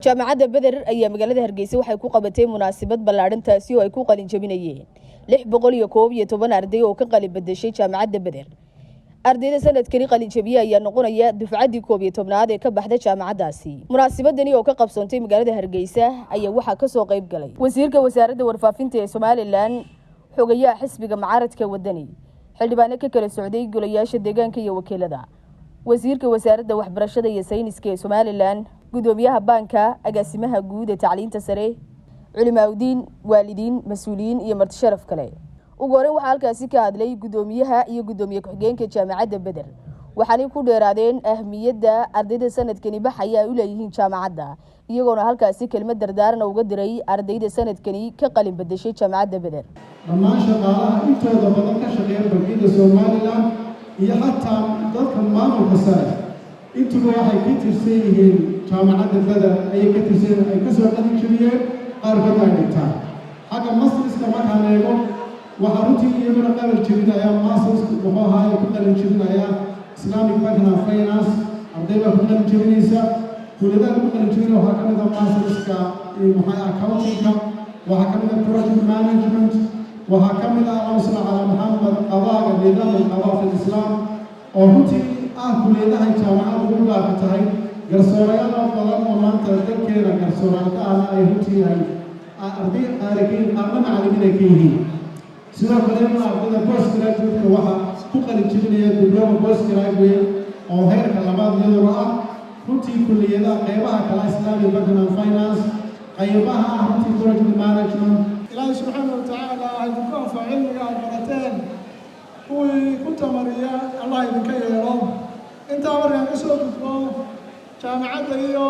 jaamacadda Badar ayaa magaalada Hargeysa waxay ku qabatay munaasabad ballaaran taasi oo ay ku qalin jabinayeen 611 arday oo ka qalin bedeshay jaamacadda Badar. Ardayda sanadkani qalin jabiya ayaa noqonaya dufcadii 11aad ee ka baxday jaamacadaasi. Munaasabadani oo ka qabsoontay magaalada Hargeysa ayaa waxa ka soo qayb galay wasiirka wasaaradda warfaafinta ee Somaliland, xogayaha xisbiga mucaaradka wadani, xildhibaano ka kala socday golayaasha deegaanka iyo wakiilada, wasiirka wasaaradda waxbarashada iyo sayniska ee Somaliland, gudoomiyaha banka, agaasimaha guud ee tacliinta sare, culimaawidiin, waalidiin, mas'uuliyiin iyo marti sharaf kale. ugu horreyn waxaa halkaasi ka hadlay gudoomiyaha iyo gudoomiye ku-xigeenka jaamacadda Badar, waxaanay ku dheeraadeen ahmiyadda ardayda sanadkani baxaya ay u leeyihiin jaamacadda, iyagoona halkaasi kelmad dardaaran uga diray ardayda sanadkani ka qalin bedeshay jaamacadda Badar. dhammaan shaqaalaha intooda badan ka shaqeeya bangiyada Somaliland iyo xataa dadka maamulka sare intuba waxay ka tirsan yihiin jaamacadda Badar ayay ka tirsan ay ka soo qalin jabiyeen qaarkood ay dhigtaan. xagga masriska markaan eego waxaa runtii iyaguna qalin jabinaya masters wuxuu ahaa ku qalin jabinaya Islamic Banking and Finance ardayda ku qalin jabinaysa kulliyadaha ku qalin jabinaya waxaa ka mid ah masterska accounting-ka, waxaa ka mid ah project management, waxaa ka mid ah Allahumma ala Muhammad qadaaga nidaamka qadaafka Islaam oo runtii kulliyadaha jaamacadda ugu gaarka tahay garsoorayaal badan oo maanta dalkeena garsoorayaal ah ay runtii arday qaariin qaarna macallimiin ay ka yihiin. sidoo kale ardayda postgraduate waxaa ku qalin jabinaya diploma postgraduate oo heerka labaad iyadoo ah runtii kulliyadaha qeybaha kala Islamic Banking and Finance qaybaha runtii project management. ilaahay subxaanahu wa tacaala haddii ku anfaco cilmiga aad barateen kuwii ku tamariya allah idinka yeelo. intaa markaan ka soo gudbo jaamacadda iyo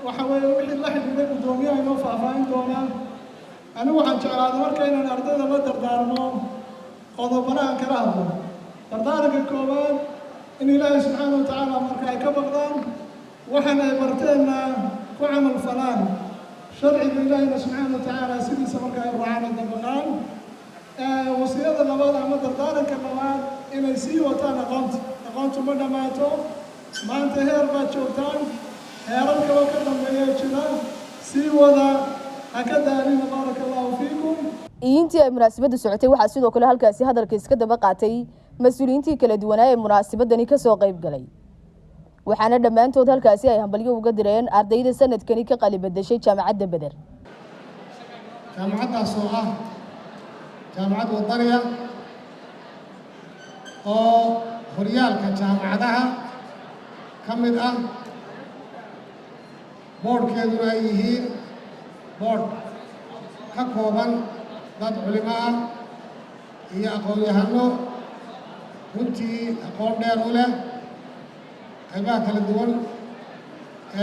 waxa weeye wixii la xidhiidhay gudoomiyaha inoo faahfaahin doona. anigu waxaan jeclaaday marka inaan ardayda la dardaarmo qodobana aan kala hadlo. dardaaranka koowaad in ilaahay subxaanahu wa tacaala marka ay ka baqdaan waxaan ay barteenna ku camal falaan sharciga ilaahayna subxaanahu wa tacaala sidiisa marka ay raacaan ay dabaqaan. wasiyada labaad ama dardaaranka labaad inay sii wataan aqoontu ma dhammaato. maanta heer baad joogtaan, heerar kaloo ka dambeeya jira, sii wada ha ka daalina. baaraka allahu fiikum. intii ay munaasabaddu socotay waxaa sidoo kale halkaasi hadalka iska daba qaatay mas'uuliyiintii kala duwanaa ee munaasabadani ka soo qayb galay, waxaana dhammaantood halkaasi ay hambalyo uga direen ardayda sanadkani ka qalin bedeshay jaamacadda Badar. jaamacaddaas oo ah jaamacad wadaniya oo horyaalka jaamacadaha ka mid ah, boodhkeeduna ay yihiin boodh ka kooban dad culimo ah iyo aqoon-yahano runtii aqoon dheer u leh qaybaha kala duwan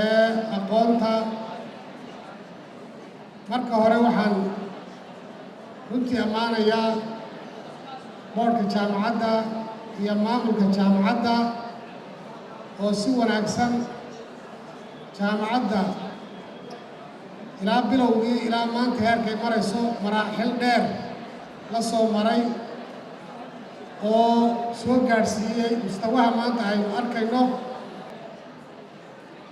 ee aqoonta. marka hore waxaan runtii ammaanayaa boodhka jaamacadda iyo maamulka jaamacadda oo si wanaagsan jaamacadda ilaa bilowgii ilaa maanta heerkay marayso maraaxil dheer la soo maray oo soo gaadhsiiyey mustawaha maanta aynu arkayno.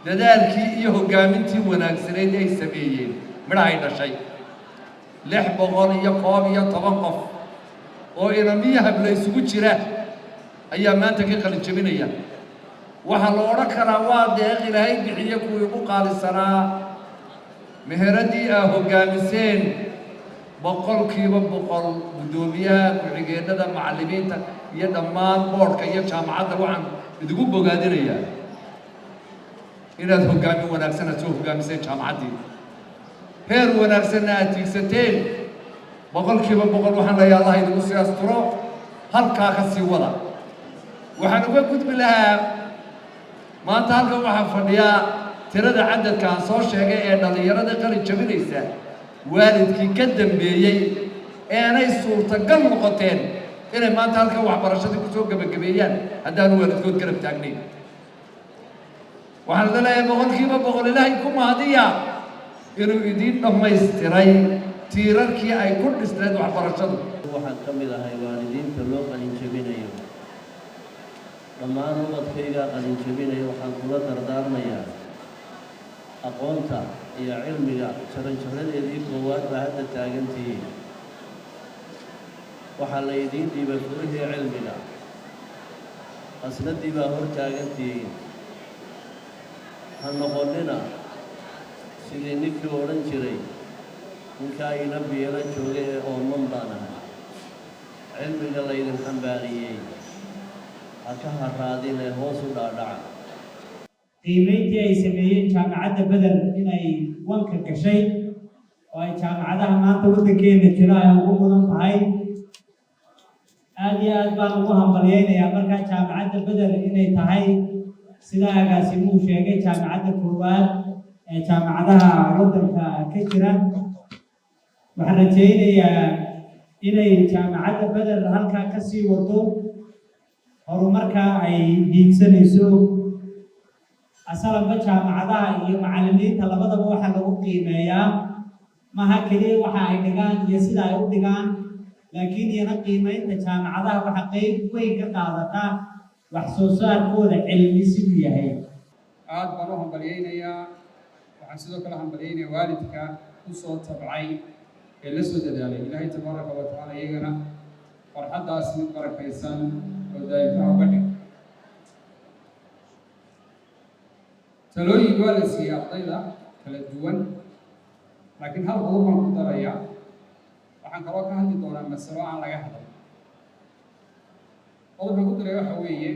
dadaalkii iyo hoggaamintii wanaagsaneyd ay sameeyeen midhahay dhashay 611 qof oo inamiyo habla isugu jira ayaa maanta ka qalin jabinaya. waxaa la odhan karaa waa deeq ilaahay bixiye kuwii ugu qaalisanaa. meheradii aa hoggaamiseen 100% gudoomiyaha, ku-xigeenada, macallimiinta iyo dhammaan boodhka iyo jaamacadda waxaan idigu bogaadinayaa inaad hoggaamin wanaagsan aad soo hoggaamiseen jaamacaddii. heer wanaagsanna aad tiigsateen 100% waxaan leeyahay allah idigu sii asturo, halkaa ka sii wada. waxaan uga gudbi lahaa maanta halkan waxaa fadhiyaa tirada cadadka aan soo sheegay ee dhallinyarada qalin jabinaysa waalidkii ka dambeeyey eenay suurtagal noqoteen inay maanta halkan waxbarashadii ku soo gebagabeeyaan haddaanu waalidkood garab taagnayn. waxaan leeyahay 100% ilaahay ku mahadiya inuu idiin dhammaystiray tiirarkii ay ku dhisneed waxbarashadu. waxaan ka mid ahay waalidiinta loo qalin jabinayo. dhammaan ubadkayga qalin jabinayo waxaan kula dardaarmayaa aqoonta iyo cilmiga jaranjaradeedii koowaad baa hadda taagantihiin. waxaa la idiin dhiibay furihii cilmiga, qasnadii baa hor taagantihiin. ha noqonnina sidii ninkii odhan jiray ninkaa ina biyala joogay ee ooman baan ahay. cilmiga laydin xambaariyey ha ka haraadinee hoos u dhaadhaca. qiimayntii ay sameeyeen jaamacadda Beder inay wanka gashay oo ay jaamacadaha maanta waddankeena jira ay ugu mudan tahay. aad iyo aad baan ugu hambalyaynayaa markaa jaamacadda Beder inay tahay sida agaasimuu sheegay jaamacadda koowaad ee jaamacadaha waddanka ka jira. waxaan rajaynayaa inay jaamacadda Beder halkaa ka sii wado horumarka ay hiigsanayso. asalanba jaamacadaha iyo macallimiinta labadaba waxaa lagu qiimeeyaa maha keliya waxa ay dhigaan iyo sida ay u dhigaan, laakiin iyana qiimaynta jaamacadaha waxa qayb weyn ka qaadata wax soo saarkooda cilmi siduu yahay. aad baan u hambalyaynayaa. waxaan sidoo kale hambalyaynayaa waalidka u soo tabcay ee la soo dadaalay. ilaahay tabaaraka wa tacaala iyagana farxaddaas mid barakaysan oo daa'imka uga dhig. talooyin waa la siiyey ardayda kala duwan, laakiin hal qodob baan ku darayaa. waxaan kaloo ka hadli doonaa masalo aan laga hadlay. qodobka ku daraya waxa weeye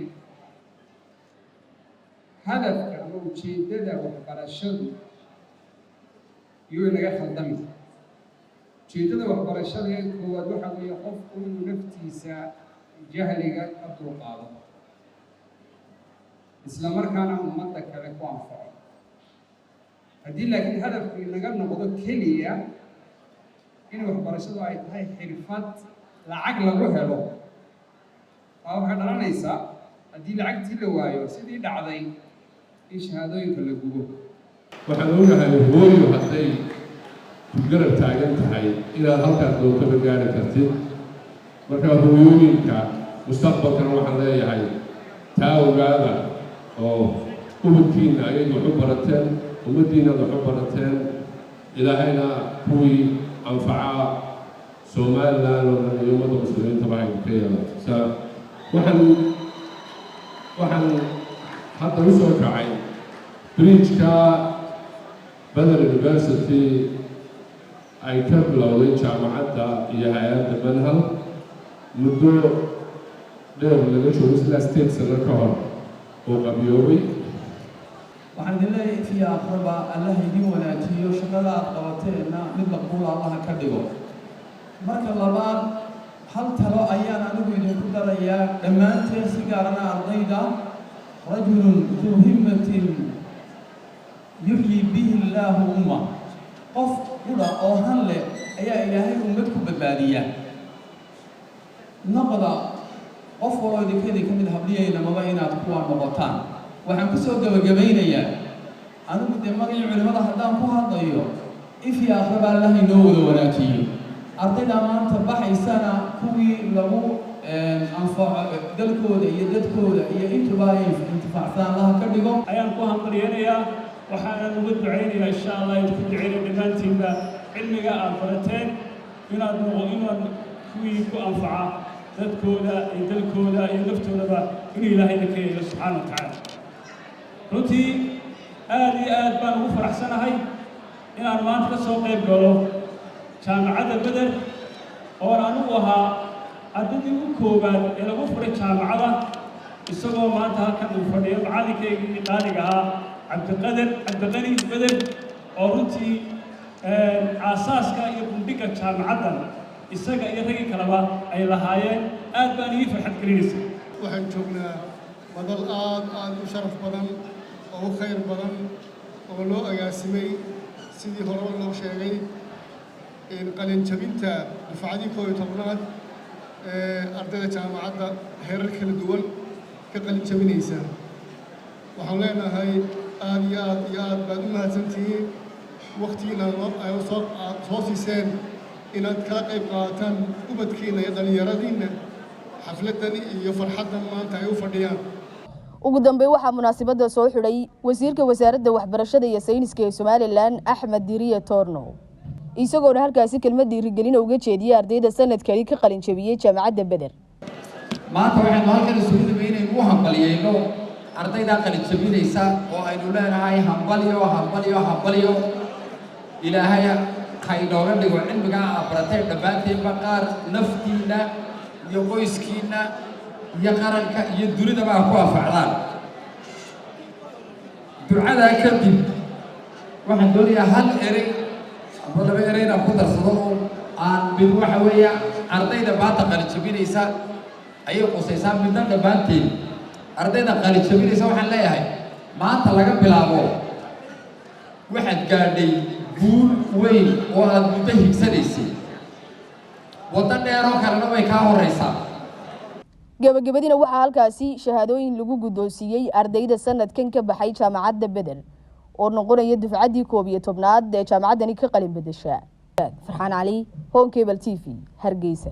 hadafka ama ujeeddada waxbarashadu iyo inaga khaldami. ujeeddada waxbarashada ee koowaad waxa weeye qofku inuu naftiisa jahliga ka dulqaado, isla markaana ummadda kale ku anfaco. haddii laakiin hadafku inaga noqdo keliya in waxbarashadu ay tahay xirfad lacag lagu helo, waa waxay dhalanaysaa haddii lacagtii la waayo sidii dhacday in shahaadooyinka la gubo. waxaan ogahay hooyo hadday garab taagan tahay inaad halkaas dootaba gaari kartid. marka hooyooyinka mustaqbalkana waxaan leeyahay taa ogaada oo ubadkiina ayay wax u barateen, ummaddiinad wax u barateen. ilaahayna kuwii anfaca Somaliland oo dhan iyo ummadda muslimiintaba ay ka yeelato. waxaan hadda u soo kacay bridge-ka Beder University ay ka bilowday jaamacadda iyo hay-adda Manhal muddo dheer laga joogo ilaa 8 sano ka hor oo qabiyoobay. waxaan idin leeyahay intii aakhiraba allah idin wanaajiyo, shaqada aad qabateenna mid maqbuul allah ka dhigo. marka labaad, hal talo ayaan anigu idinku darayaa dhammaanteen, si gaarana ardayda. rajulun duu himmatin yuxyi bihi illaahu umma. qof qudha oo han leh ayaa ilaahay ummad ku badbaadiya. noqda qof waloo idinkeedii ka mid habliyayna maba inaad kuwa noqotaan. waxaan kusoo gabagabaynayaa anigu dee magacii culimada haddaan ku hadlayo ifii aakhiraba allah inoo wada wanaajiyo. ardayda maanta baxaysana kuwii lagu anfaco dalkooda iyo dadkooda iyo intuba ay intifaacsan allaha ka dhigo. ayaan ku hambalyaynayaa, waxaanan uga ducaynayaa insha allah idinku ducaynaya dhammaantiinba cilmiga aad barateen inaad kuwii ku anfaca dadkooda iyo dalkooda iyo naftoodaba inuu ilaahayna ka yeelo subxaana wa tacaala. runtii aad iyo aad baan ugu faraxsanahay inaan maanta ka soo qayb galo jaamacadda Beder oon anigu ahaa ardaydii ugu koowaad ee lagu furay jaamacada, isagoo maanta halkan uu fadhiyo macalinkaygii qaaliga ahaa cabdiqani Beder oo runtii aasaaska iyo bundhiga jaamacaddan isaga iyo raggii kaleba ay lahaayeen. aad baan ii farxad gelinaysa. waxaan joognaa madal aad u sharaf badan oo u khayr badan oo loo agaasimay sidii horeba loo sheegay qalin jabinta dufcadii 11aad ee ardayda jaamacadda heerar kala duwan ka qalin jabinaysa. waxaan leenahay aad iyo aad baad u mahadsantihiin waqtigiina ay soo siiseen inaad kala qayb qaadataan ubadkiina iyo dhallinyaradiinna xafladdan iyo farxaddan maanta ay u fadhiyaan. ugu dambeyn waxaa munaasabada soo xidhay wasiirka wasaaradda waxbarashada iyo sayniska ee Somaliland Axmed Diriye Torno isagoo halkaasi kelmad dhiirigelin uga jeediyay ardayda sanadkani ka qalin jabiyay jaamacadda Badar. maanta waxaan halkan isugu dameynay u hambalyeeyno ardayda qalin jabinaysa oo aynu leenahay hambalyo ilaahay kaydooga dhigo cilmiga aad baratay dhabaanteen qaar naftiina iyo qoyskiina iyo qaranka iyo dunida baa ku anfacdaan ducada kadib waxaan doonayaa hal eray ama laba erayna ku darsado oo aan mid waxa weeya ardayda maanta qalin jabinaysa ayay qosaysaa midna dhabaanteen ardayda qalin jabinaysa waxaan leeyahay maanta laga bilaabo waxaad gaadhay guul weyn oo aad muddo higsanaysay waddo dheeroo kalena way kaa horeysaa. gabagabadina waxaa halkaasi shahaadooyin lagu guddoonsiiyey ardayda sanadkan ka baxay jaamacadda Badar oo noqonaya dufcaddii 11aad ee jaamacaddani ka qalin bedesha. Farxaan Cali, Home Cable TV, Hargeysa.